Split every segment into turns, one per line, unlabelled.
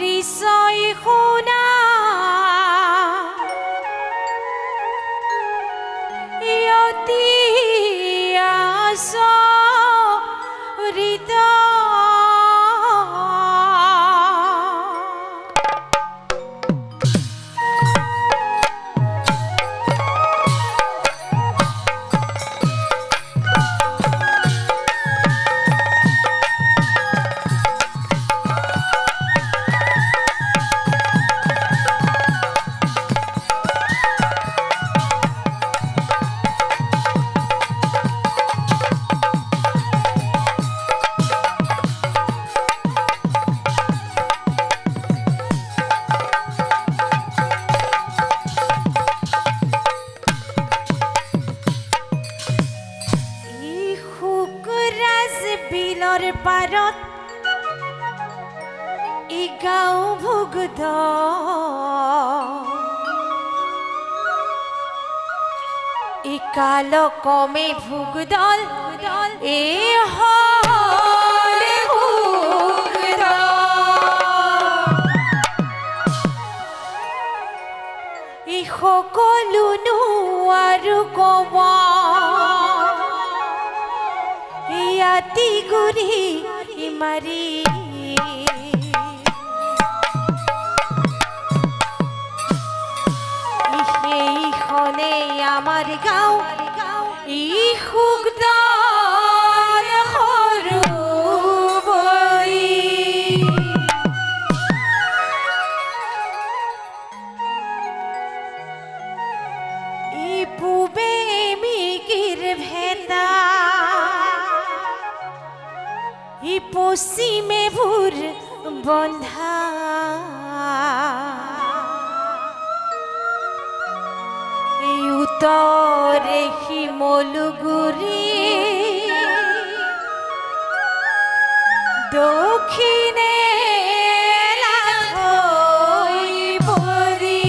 পৰিচয় শুনা অতি আচৰিত পাৰত ই গাঁও ভুগদ ই কাল কমে ভুগদল এ হলে ভুগদ ই সকলো নোৱাৰো কব ইয়াতি গুৰি মাৰি সেইখনে আমাৰ গাঁও ই সুখদাৰ সৰু বৰি ই পূবে মিকিৰ ভেটা ই পশ্চিমে ভোৰ বন্ধা এই উত্তৰে শিমলুগুৰি দক্ষিণে লাহৈবৰী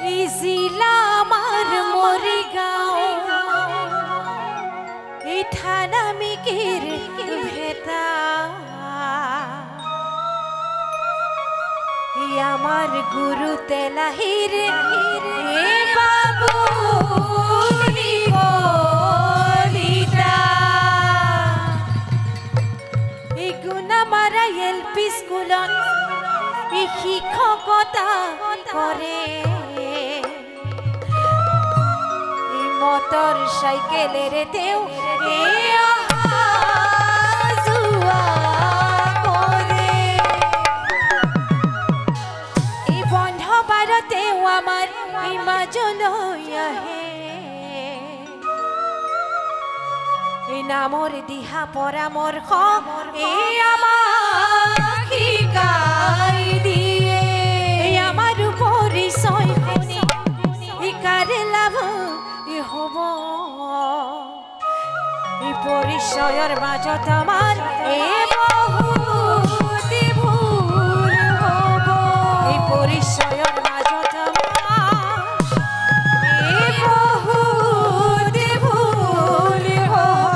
এই জিলা আমাৰ মৰিগাঁও এই থানা মিকিৰ ভেটা এই আমাৰ গুৰু তেলাহীৰ এ বাবু কলিতা এই গুণামাৰা LP স্কুলত এই শিক্ষকতা কৰে মটৰ চাইকেলেৰে তেওঁ যোৱা কৰে এই বন্ধ বাৰত তেওঁ আমাৰ এই মাজলৈ আহে এই নামৰ দিহা পৰামৰ্শ এই আমাক শিকাই দিয়ে এই আমাৰ পৰিচয় শুনি শিকাৰে লাভ হব এই পৰিচয়ৰ মাজত আমাৰ বহুত ভুল হব এই পৰিচয়ৰ মাজত আমাৰ বহুত ভুল হব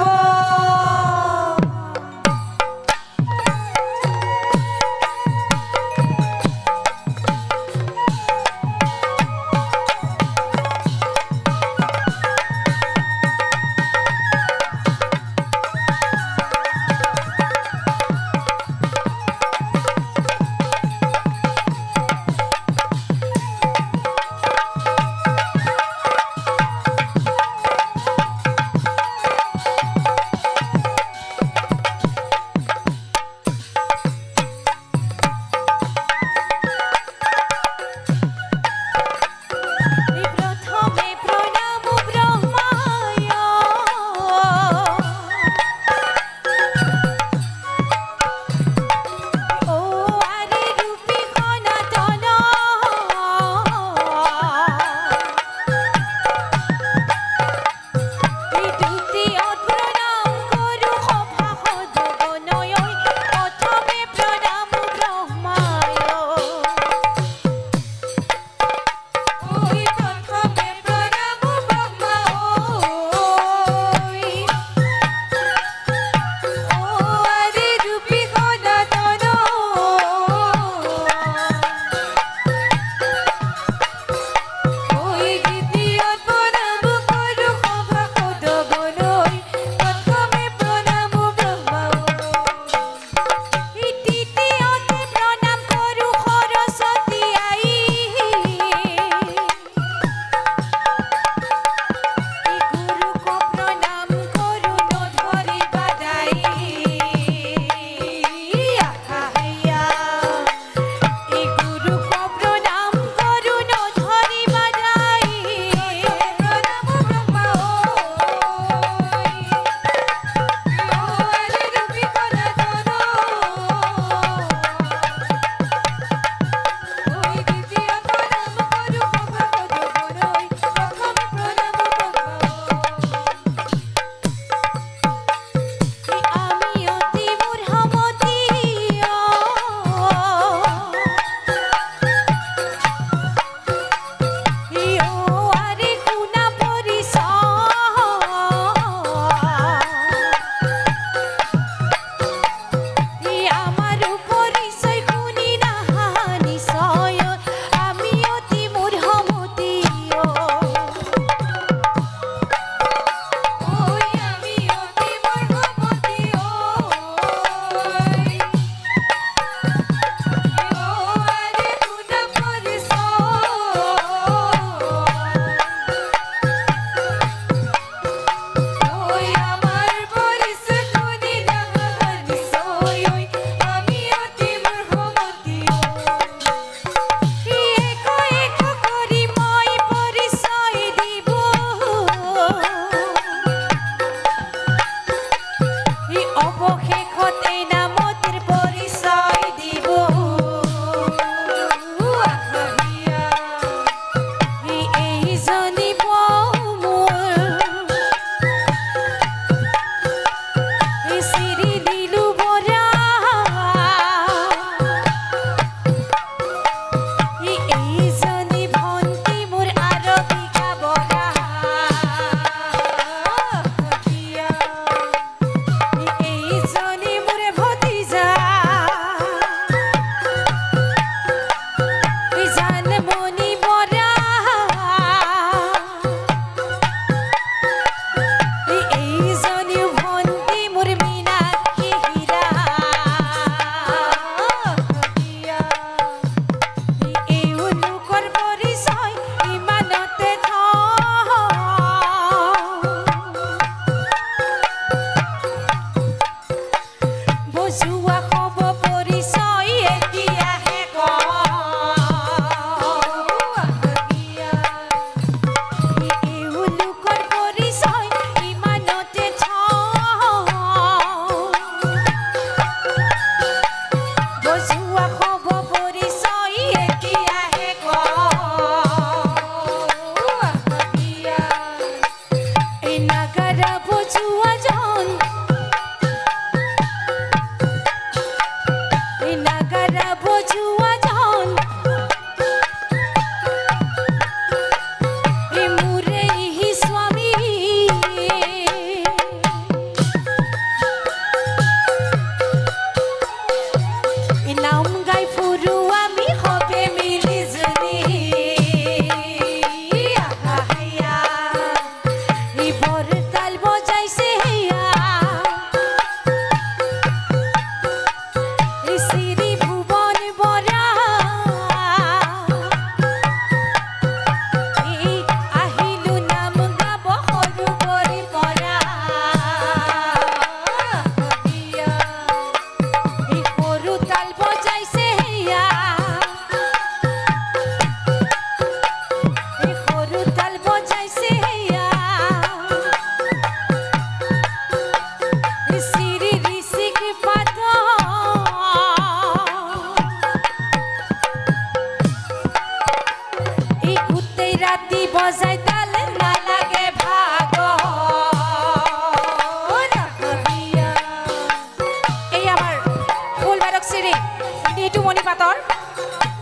পাতৰ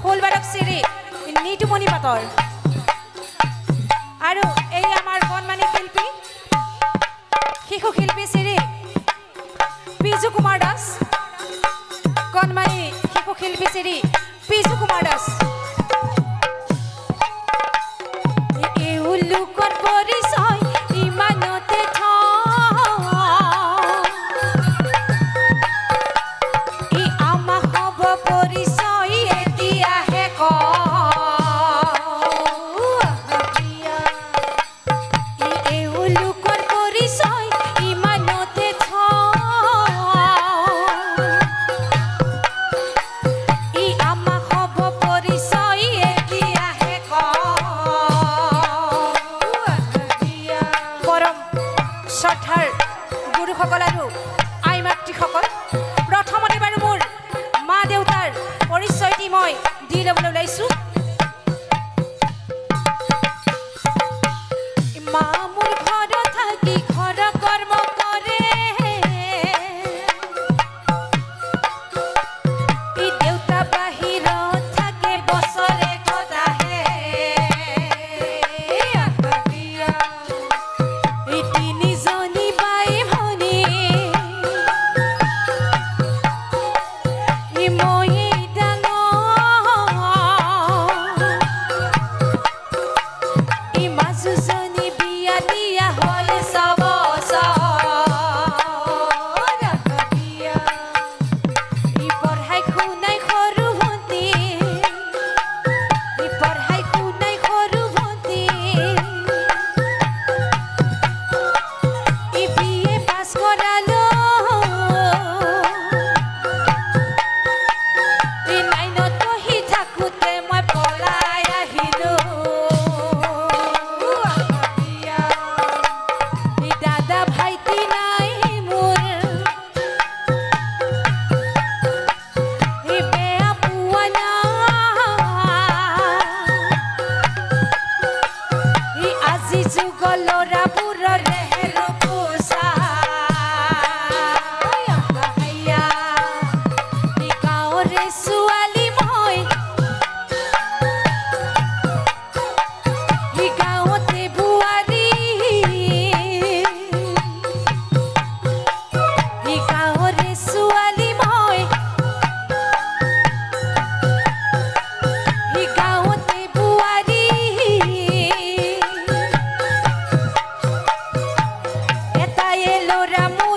ফুলবাৰক চিৰি নিতুমণি পাতৰ আৰু এই আমাৰ কণমানি শিল্পী শিশু শিল্পী শ্ৰী পিজু কুমাৰ দাস কণমানি শিশু শিল্পী শ্ৰী পিজু কুমাৰ দাস এওঁলোকৰ পৰিচয় ইমানতে ই আমাৰ হ'ব পৰিচয় এতিয়াহে এওঁলোকৰ পৰিচয় ইমানতে ই আমাৰ হ'ব পৰিচয় এতিয়াহে পৰম শ্ৰদ্ধাৰ গুৰুসকল আৰু আই মাতৃসকল প্ৰথমতে বাৰু মোৰ মা দেউতাৰ পৰিচয়টি মই দি ল'বলৈ ওলাইছোঁ মা মোৰ ঘৰত থাকি ঘৰ কৰ্ম কৰে ই দেউতা বাহিৰত থাকে বছৰে গদাহে ই তিনিজনী বাই ভনী ই মই ডাঙৰ ই মাজুজনী বিয়া দিয়া হ'ল ই পঢ়াই শুনাই সৰু ভণ্টি ই পঢ়াই শুনাই সৰু ভণ্টি ই বিয়ে পাছ কৰালো ই নাইনত পঢ়ি থাকোঁতে মই পলাই আহিলো ই দাদা ভাইটি নাই মোৰ ই বেয়া পোৱা নাই ই আজি যুগৰ ল'ৰাবোৰৰ ৰেহেৰু পোছা ই গাঁৱৰে ছোৱালী মই ই গাঁৱতে বোৱাৰী ই গাঁৱৰে ছোৱালী মই ই গাঁৱতে বোৱাৰী এটাই ল'ৰা মোৰ